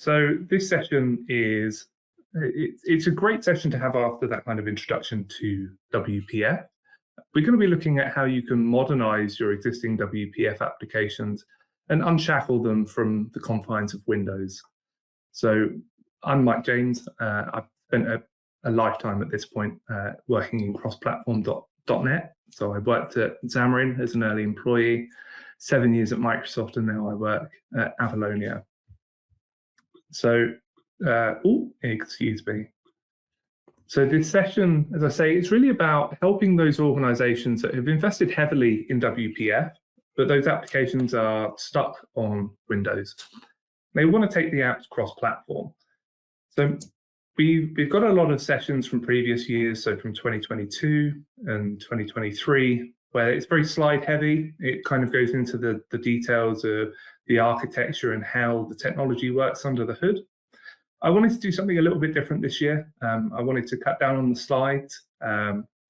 So this session is, it's a great session to have after that kind of introduction to WPF. We're going to be looking at how you can modernize your existing WPF applications and unshackle them from the confines of Windows. So I'm Mike James. I've spent a lifetime at this point working in cross-platform .dotnet. So I worked at Xamarin as an early employee, 7 years at Microsoft, and now I work at Avalonia. So, excuse me. So this session, as I say, it's really about helping those organizations that have invested heavily in WPF, but those applications are stuck on Windows. They want to take the apps cross-platform. So we've got a lot of sessions from previous years, so from 2022 and 2023, where it's very slide heavy. It kind of goes into the details of the architecture and how the technology works under the hood. I wanted to do something a little bit different this year. I wanted to cut down on the slides.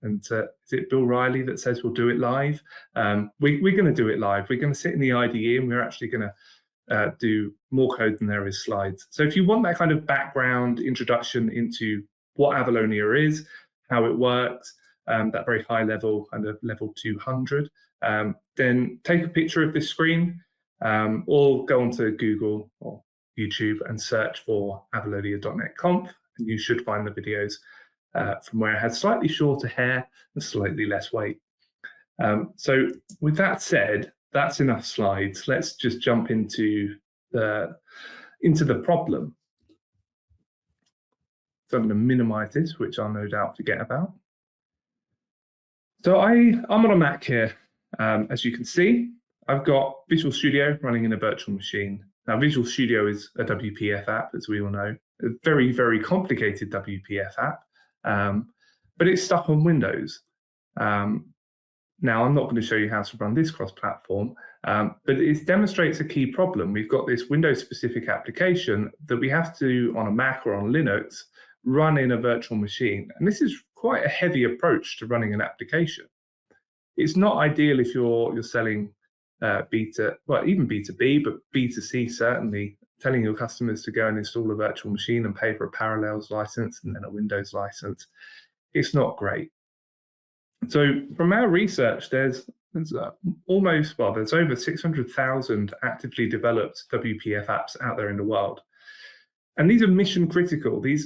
Is it Bill Riley that says we'll do it live? We're going to do it live. We're going to sit in the IDE and we're actually going to do more code than there is slides. So if you want that kind of background introduction into what Avalonia is, how it works, that very high level, kind of level 200, then take a picture of this screen or go onto Google or YouTube and search for Avalonia.net conf, and you should find the videos from where it has slightly shorter hair and slightly less weight. So with that said, that's enough slides. Let's just jump into the problem. So I'm going to minimize this, which I'll no doubt forget about. So I'm on a Mac here. As you can see, I've got Visual Studio running in a virtual machine. Now, Visual Studio is a WPF app, as we all know, a very, very complicated WPF app, but it's stuck on Windows. Now, I'm not going to show you how to run this cross-platform, but it demonstrates a key problem. We've got this Windows-specific application that we have to, on a Mac or on Linux, run in a virtual machine. And this is quite a heavy approach to running an application. It's not ideal if you're selling even B2B, but B2C certainly, telling your customers to go and install a virtual machine and pay for a Parallels license and then a Windows license. It's not great. So from our research, there's over 600,000 actively developed WPF apps out there in the world. And these are mission critical. We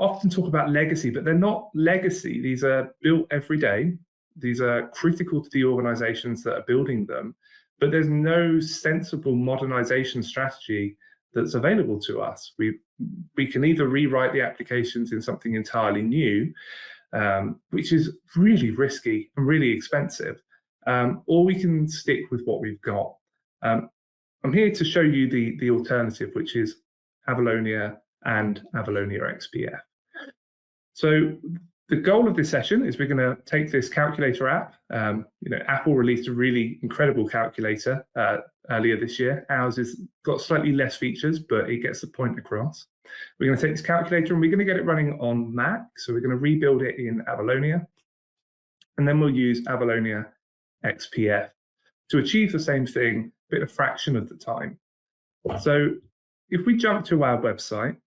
often talk about legacy, but they're not legacy. These are built every day. These are critical to the organizations that are building them, but there's no sensible modernization strategy that's available to us. We can either rewrite the applications in something entirely new, which is really risky and really expensive, or we can stick with what we've got. I'm here to show you the alternative, which is Avalonia and Avalonia XPF. So the goal of this session is we're going to take this calculator app. Apple released a really incredible calculator earlier this year. Ours has got slightly less features, but it gets the point across. We're going to take this calculator and we're going to get it running on Mac. So we're going to rebuild it in Avalonia. And then we'll use Avalonia XPF to achieve the same thing, but a fraction of the time. So if we jump to our website,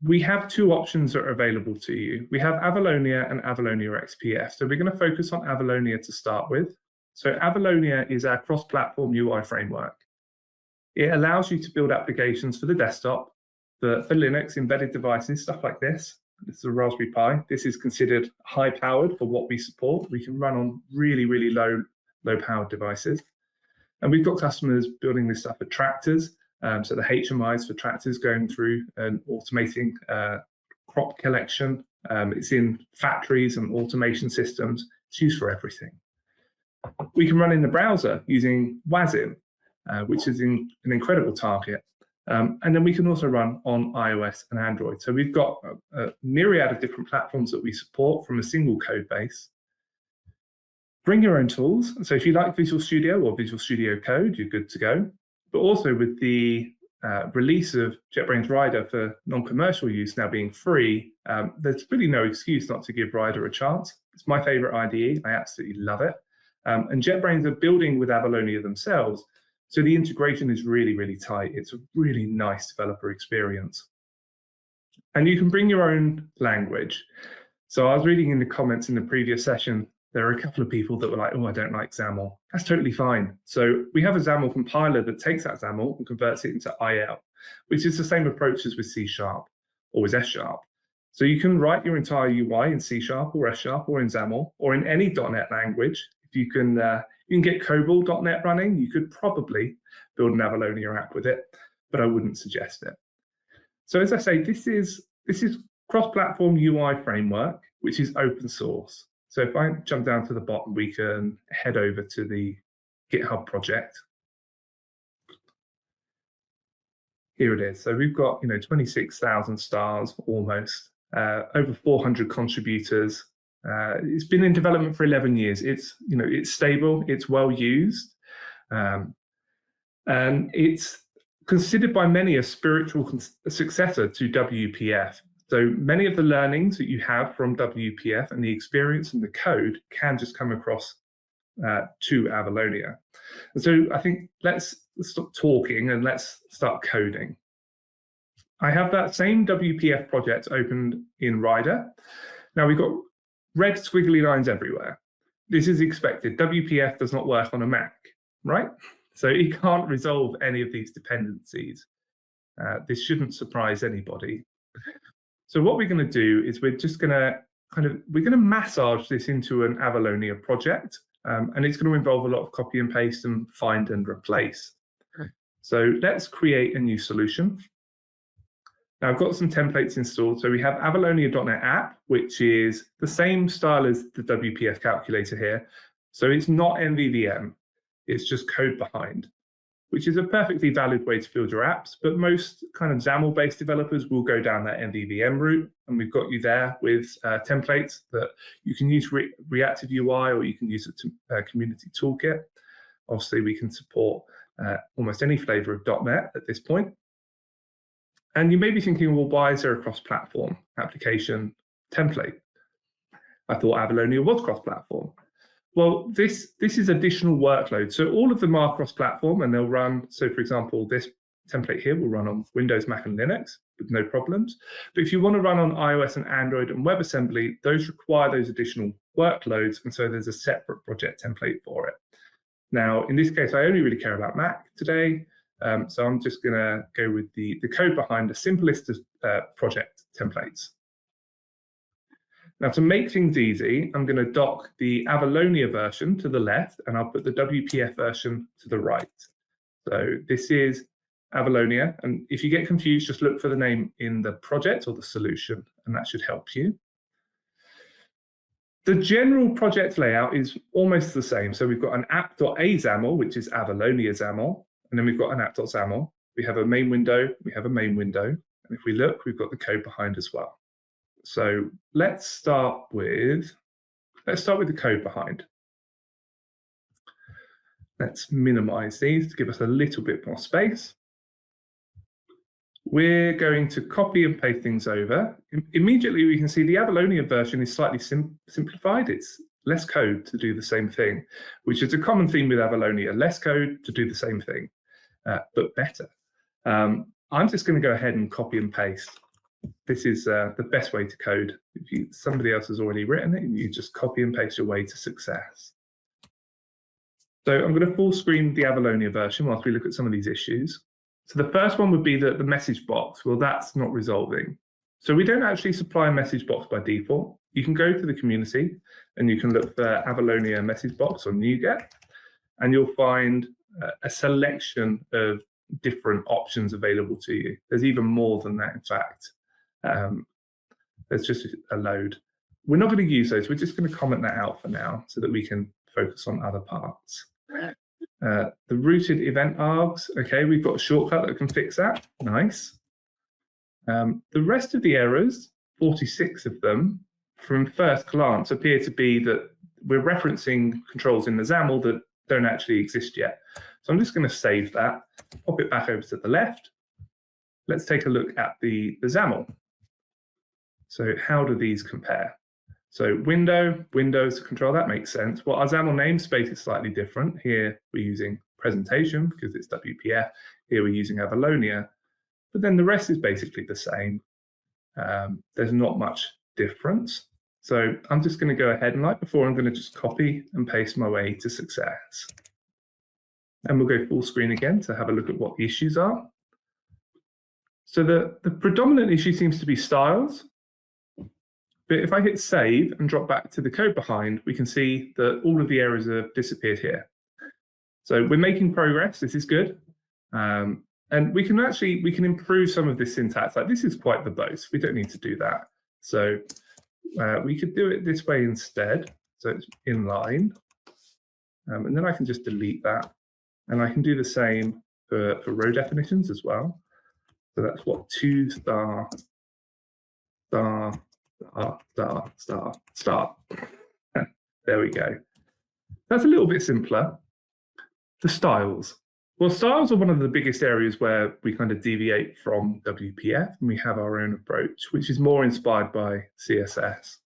we have two options that are available to you. We have Avalonia and Avalonia XPF. So we're going to focus on Avalonia to start with. So Avalonia is our cross-platform UI framework. It allows you to build applications for the desktop, for Linux, embedded devices, stuff like this. This is a Raspberry Pi. This is considered high-powered for what we support. We can run on really, really low-powered devices. And we've got customers building this stuff for tractors. So the HMIs for tractors going through and automating crop collection. It's in factories and automation systems. It's used for everything. We can run in the browser using WASM, which is an incredible target. And then we can also run on iOS and Android. So we've got a myriad of different platforms that we support from a single code base. Bring your own tools. So if you like Visual Studio or Visual Studio Code, you're good to go. But also with the release of JetBrains Rider for non-commercial use now being free, there's really no excuse not to give Rider a chance. It's my favorite IDE. I absolutely love it. And JetBrains are building with Avalonia themselves So the integration is really, really tight. It's a really nice developer experience. And you can bring your own language. So I was reading in the comments in the previous session, there are a couple of people that were like, oh, I don't like XAML. That's totally fine. So we have a XAML compiler that takes that XAML and converts it into IL, which is the same approach as with C# or with S#. So you can write your entire UI in C# or S# or in XAML or in any .NET language. If you can get COBOL.NET running, you could probably build an Avalonia app with it, but I wouldn't suggest it. So as I say, this is cross-platform UI framework, which is open source. So if I jump down to the bottom, we can head over to the GitHub project. Here it is. So we've got 26,000 stars almost, over 400 contributors. It's been in development for 11 years. It's stable, it's well used, and it's considered by many a spiritual successor to WPF. So many of the learnings that you have from WPF and the experience and the code can just come across to Avalonia. And so I think let's stop talking and let's start coding. I have that same WPF project opened in Rider. Now we've got red squiggly lines everywhere. This is expected. WPF does not work on a Mac, right? So it can't resolve any of these dependencies. This shouldn't surprise anybody. So what we're going to do is we're going to massage this into an Avalonia project, and it's going to involve a lot of copy and paste and find and replace. So let's create a new solution. Now I've got some templates installed. So we have Avalonia.NET app, which is the same style as the WPF calculator here. So it's not MVVM, it's just code behind, which is a perfectly valid way to build your apps, but most kind of XAML-based developers will go down that MVVM route, and we've got you there with templates that you can use reactive UI or you can use a community toolkit. Obviously, we can support almost any flavor of .NET at this point. And you may be thinking, well, why is there a cross-platform application template? I thought Avalonia was cross-platform. Well, this is additional workload. So all of them are cross-platform and they'll run. So for example, this template here will run on Windows, Mac, and Linux with no problems. But if you want to run on iOS and Android and WebAssembly, those require those additional workloads. And so there's a separate project template for it. Now, in this case, I only really care about Mac today. So I'm just going to go with the code behind the simplest project templates. Now, to make things easy, I'm going to dock the Avalonia version to the left, and I'll put the WPF version to the right. So this is Avalonia, and if you get confused, just look for the name in the project or the solution, and that should help you. The general project layout is almost the same. So we've got an app.azaml, which is Avalonia XAML, and then we've got an app.xaml. We have a main window, we have a main window, and if we look, we've got the code behind as well. So let's start with the code behind. Let's minimize these to give us a little bit more space. We're going to copy and paste things over. Immediately we can see the Avalonia version is slightly simplified. It's less code to do the same thing, which is a common theme with Avalonia, less code to do the same thing, but better. I'm just going to go ahead and copy and paste. This is the best way to code. If somebody else has already written it, you just copy and paste your way to success. So I'm going to full screen the Avalonia version whilst we look at some of these issues. So the first one would be the message box. Well, that's not resolving. So we don't actually supply a message box by default. You can go to the community and you can look for Avalonia message box on NuGet, and you'll find a selection of different options available to you. There's even more than that, in fact. There's just a load. We're not going to use those. We're just going to comment that out for now so that we can focus on other parts. The rooted event args. Okay, we've got a shortcut that can fix that. Nice. The rest of the errors, 46 of them, from first glance appear to be that we're referencing controls in the XAML that don't actually exist yet. So I'm just going to save that, pop it back over to the left. Let's take a look at the XAML. So how do these compare? So Windows control, that makes sense. Well, our XAML namespace is slightly different. Here we're using presentation because it's WPF. Here we're using Avalonia, but then the rest is basically the same. There's not much difference. So I'm just going to go ahead and, like before, I'm going to just copy and paste my way to success. And we'll go full screen again to have a look at what the issues are. So the predominant issue seems to be styles. But if I hit save and drop back to the code behind, we can see that all of the errors have disappeared here. So we're making progress. This is good. And we can improve some of this syntax. Like, this is quite verbose. We don't need to do that. So we could do it this way instead. So it's inline. And then I can just delete that. And I can do the same for row definitions as well. So that's what 2 star, star, star, star, star, star. There we go. That's a little bit simpler. The styles. Well, styles are one of the biggest areas where we kind of deviate from WPF, and we have our own approach, which is more inspired by CSS.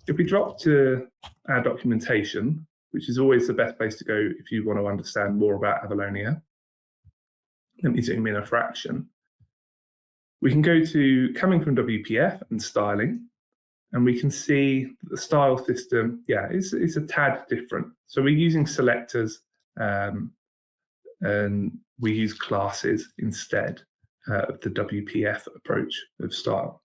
If we drop to our documentation, which is always the best place to go if you want to understand more about Avalonia, let me zoom in a fraction. We can go to coming from WPF and styling, and we can see that the style system, is a tad different. So we're using selectors, and we use classes instead of the WPF approach of style.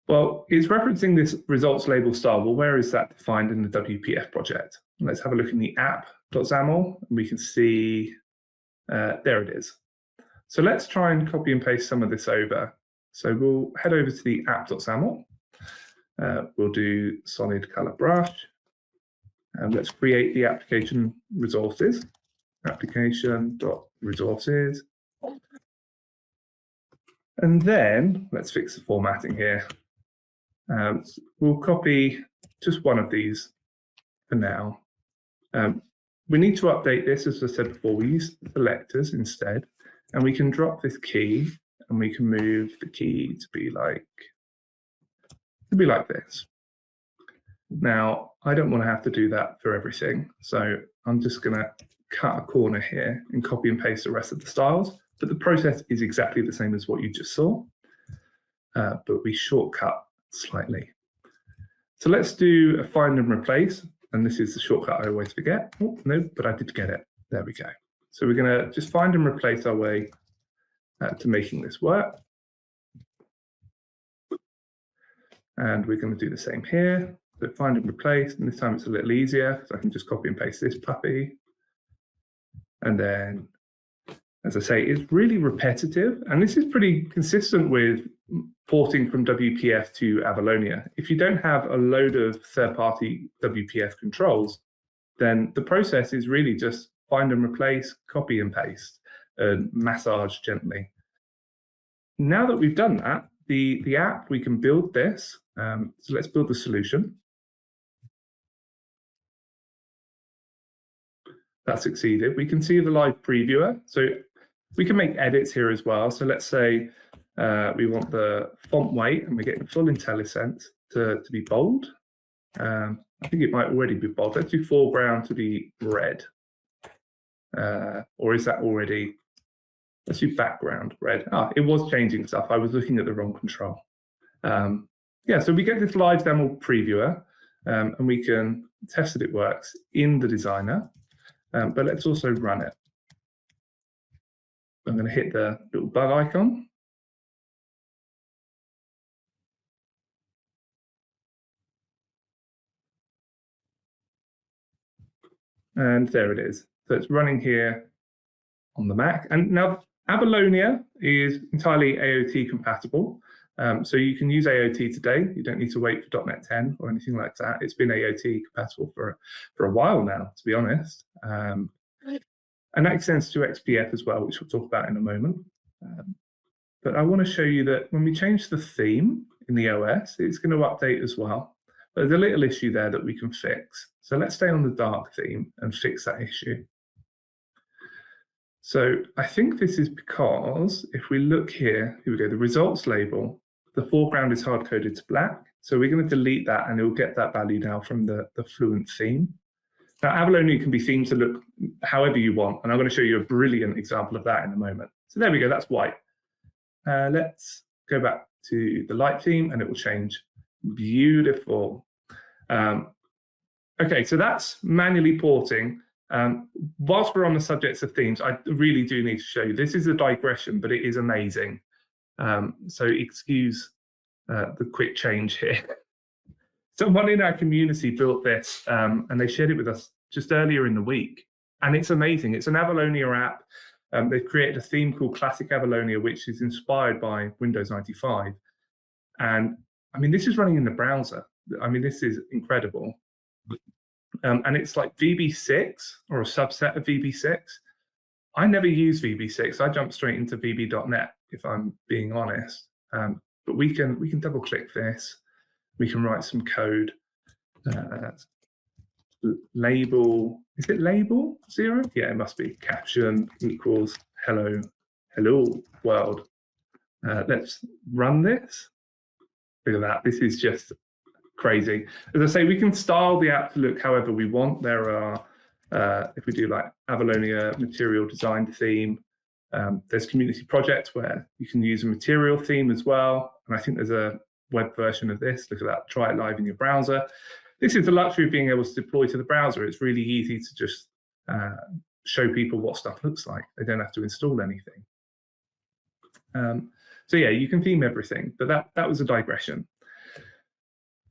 Well, it's referencing this results label style. Well, where is that defined in the WPF project? Let's have a look in the app.xaml, and we can see there it is. So let's try and copy and paste some of this over. So we'll head over to the app.xaml. We'll do solid color brush, and let's create the application resources. Application.resources. And then let's fix the formatting here. We'll copy just one of these for now. We need to update this, as I said before. We use selectors instead, and we can drop this key, and we can move the key to be like this. Now, I don't want to have to do that for everything, so I'm just going to cut a corner here and copy and paste the rest of the styles. But the process is exactly the same as what you just saw, but we shortcut slightly. So let's do a find and replace, and this is the shortcut I always forget. Oh, no, but I did get it. There we go. So we're going to just find and replace our way to making this work. And we're going to do the same here. So find and replace, and this time it's a little easier because I can just copy and paste this puppy. And then, as I say, it's really repetitive, and this is pretty consistent with porting from WPF to Avalonia. If you don't have a load of third-party WPF controls, then the process is really just find and replace, copy and paste, and massage gently. Now that we've done that, the app, we can build this. So let's build the solution. That succeeded. We can see the live previewer. So we can make edits here as well. So let's say we want the font weight, and we're getting full IntelliSense to be bold. I think it might already be bold. Let's do foreground to be red. Or is that already? Let's do background red. Ah, it was changing stuff. I was looking at the wrong control. Yeah, so we get this live demo previewer, and we can test that it works in the designer. But let's also run it. I'm going to hit the little bug icon. And there it is. So it's running here on the Mac. And now Avalonia is entirely AOT compatible. So you can use AOT today. You don't need to wait for .NET 10 or anything like that. It's been AOT compatible for a while now, to be honest. And that extends to XPF as well, which we'll talk about in a moment. But I want to show you that when we change the theme in the OS, it's going to update as well. But there's a little issue there that we can fix. So let's stay on the dark theme and fix that issue. So I think this is because if we look here we go, the results label, the foreground is hard-coded to black. So we're going to delete that, and it will get that value now from the Fluent theme. Now, Avalonia can be themed to look however you want, and I'm going to show you a brilliant example of that in a moment. So there we go, that's white. Let's go back to the light theme, and it will change. Beautiful. Okay, so that's manually porting. Whilst we're on the subjects of themes, I really do need to show you. This is a digression, but it is amazing. So excuse the quick change here. Someone in our community built this, and they shared it with us just earlier in the week. And it's amazing. It's an Avalonia app. They've created a theme called Classic Avalonia, which is inspired by Windows 95. And I mean, this is running in the browser. I mean, this is incredible. And it's like VB6 or a subset of VB6. I never use VB6. I jump straight into VB.net, if I'm being honest. But we can double click this. We can write some code. Label, is it label 0? Yeah, it must be. Caption equals hello world. Let's run this. Look at that. This is just crazy. As I say, we can style the app to look however we want. There are, if we do like Avalonia material design theme, there's community projects where you can use a material theme as well. And I think there's a web version of this. Look at that, try it live in your browser. This is the luxury of being able to deploy to the browser. It's really easy to just show people what stuff looks like. They don't have to install anything. So yeah, you can theme everything, but that was a digression.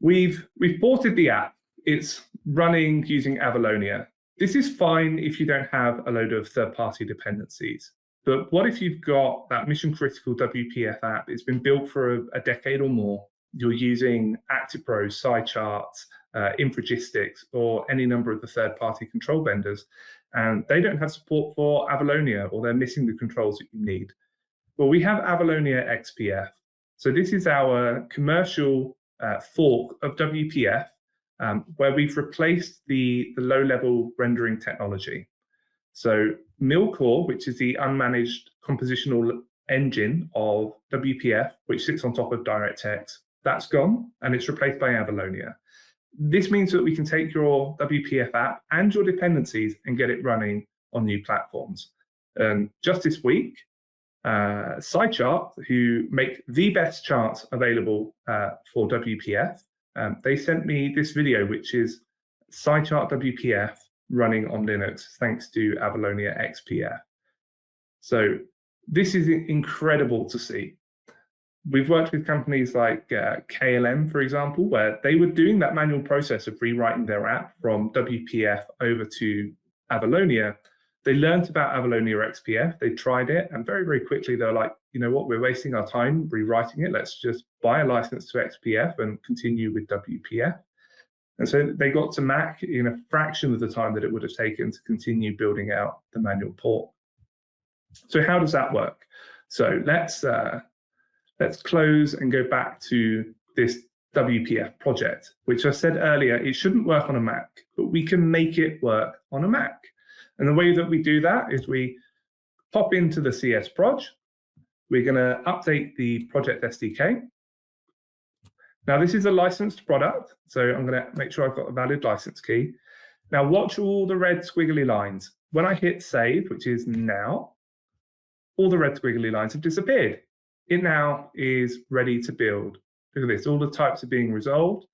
We've ported the app. It's running using Avalonia. This is fine if you don't have a load of third-party dependencies. But what if you've got that mission-critical WPF app? It's been built for a decade or more. You're using ActivePro, SciCharts, Infragistics, or any number of the third-party control vendors, and they don't have support for Avalonia, or they're missing the controls that you need. Well, we have Avalonia XPF. So this is our commercial fork of WPF, where we've replaced the low-level rendering technology. So Milcore, which is the unmanaged compositional engine of WPF, which sits on top of DirectX, that's gone, and it's replaced by Avalonia. This means that we can take your WPF app and your dependencies and get it running on new platforms. And just this week, SciChart, who make the best charts available for WPF, they sent me this video, which is SciChart WPF running on Linux, thanks to Avalonia XPF. So this is incredible to see. We've worked with companies like KLM, for example, where they were doing that manual process of rewriting their app from WPF over to Avalonia. They learned about Avalonia XPF, they tried it, and very, very quickly they're like, you know what, we're wasting our time rewriting it. Let's just buy a license to XPF and continue with WPF. And so they got to Mac in a fraction of the time that it would have taken to continue building out the manual port. So how does that work? So let's close and go back to this WPF project, which I said earlier, it shouldn't work on a Mac, but we can make it work on a Mac. And the way that we do that is we pop into the CS proj. We're going to update the project SDK. Now, this is a licensed product, so I'm going to make sure I've got a valid license key. Now, watch all the red squiggly lines. When I hit save, which is now, all the red squiggly lines have disappeared. It now is ready to build. Look at this, all the types are being resolved.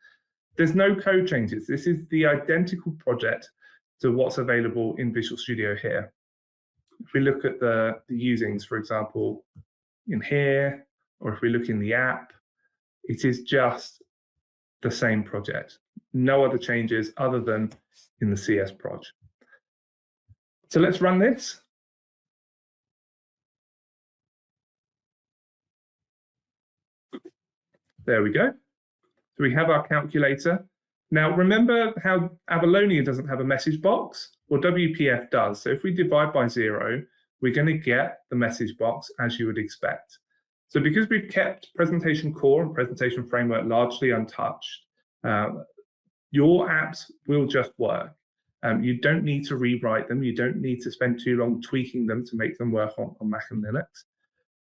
There's no code changes. This is the identical project to what's available in Visual Studio here. If we look at the usings, for example, in here, or if we look in the app, it is just the same project. No other changes other than in the CS proj. So let's run this. There we go. So we have our calculator. Now, remember how Avalonia doesn't have a message box? Well, WPF does. So if we divide by 0, we're going to get the message box as you would expect. So because we've kept Presentation Core and Presentation Framework largely untouched, your apps will just work. You don't need to rewrite them. You don't need to spend too long tweaking them to make them work on Mac and Linux.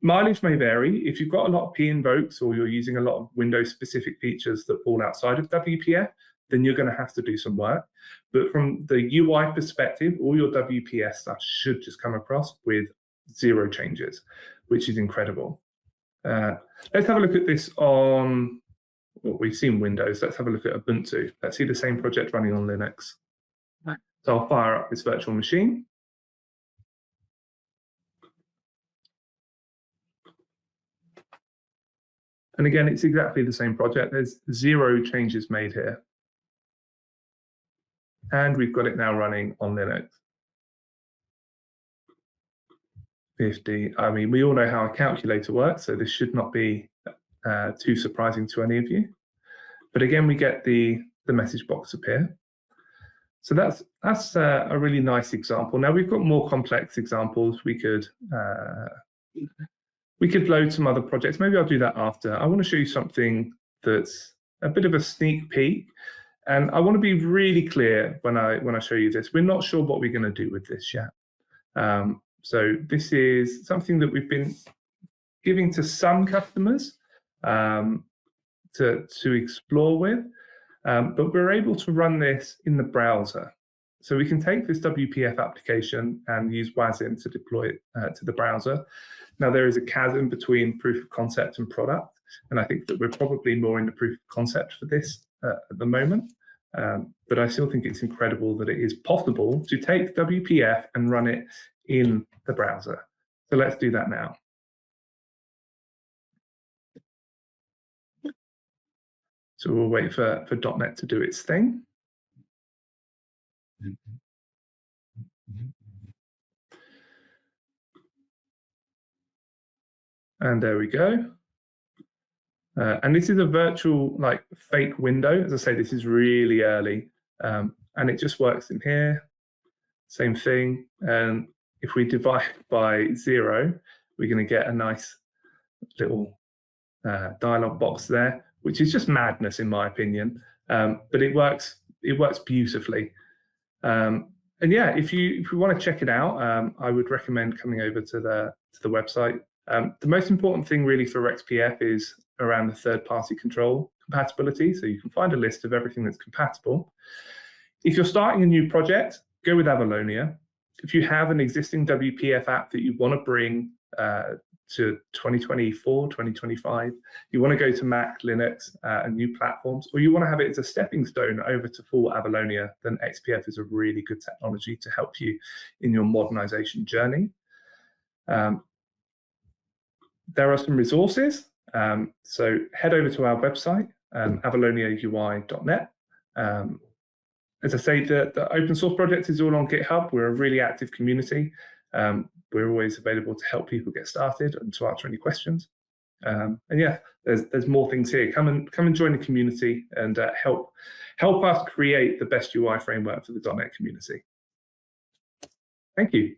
Mileage may vary. If you've got a lot of p-invokes or you're using a lot of Windows-specific features that fall outside of WPF, then you're going to have to do some work. But from the UI perspective, all your WPF stuff should just come across with 0 changes, which is incredible. Let's have a look at this on, well, we've seen Windows. Let's have a look at Ubuntu. Let's see the same project running on Linux. So I'll fire up this virtual machine. And again, it's exactly the same project. There's 0 changes made here. And we've got it now running on Linux. 50. I mean, we all know how a calculator works, so this should not be too surprising to any of you. But again, we get the message box appear. So that's a really nice example. Now we've got more complex examples. We could load some other projects. Maybe I'll do that after. I want to show you something that's a bit of a sneak peek. And I want to be really clear when I show you this. We're not sure what we're going to do with this yet. So this is something that we've been giving to some customers to explore with, but we're able to run this in the browser. So we can take this WPF application and use WASM to deploy it to the browser. Now there is a chasm between proof of concept and product, and I think that we're probably more in the proof of concept for this at the moment. But I still think it's incredible that it is possible to take WPF and run it in the browser. So let's do that now. So we'll wait for dotnet to do its thing. And there we go. And this is a virtual, like, fake window. As I say, this is really early, and it just works in here. Same thing. And if we divide by 0, we're going to get a nice little dialog box there, which is just madness in my opinion. But it works beautifully. And yeah, if you want to check it out, I would recommend coming over to the website. The most important thing really for XPF is around the third-party control compatibility. So you can find a list of everything that's compatible. If you're starting a new project, go with Avalonia. If you have an existing WPF app that you want to bring to 2024, 2025, you want to go to Mac, Linux, and new platforms, or you want to have it as a stepping stone over to full Avalonia, then XPF is a really good technology to help you in your modernization journey. There are some resources. So head over to our website, avaloniaui.net. As I say, the open source project is all on GitHub. We're a really active community. We're always available to help people get started and to answer any questions. And yeah, there's more things here. Come and join the community and help us create the best UI framework for the .NET community. Thank you.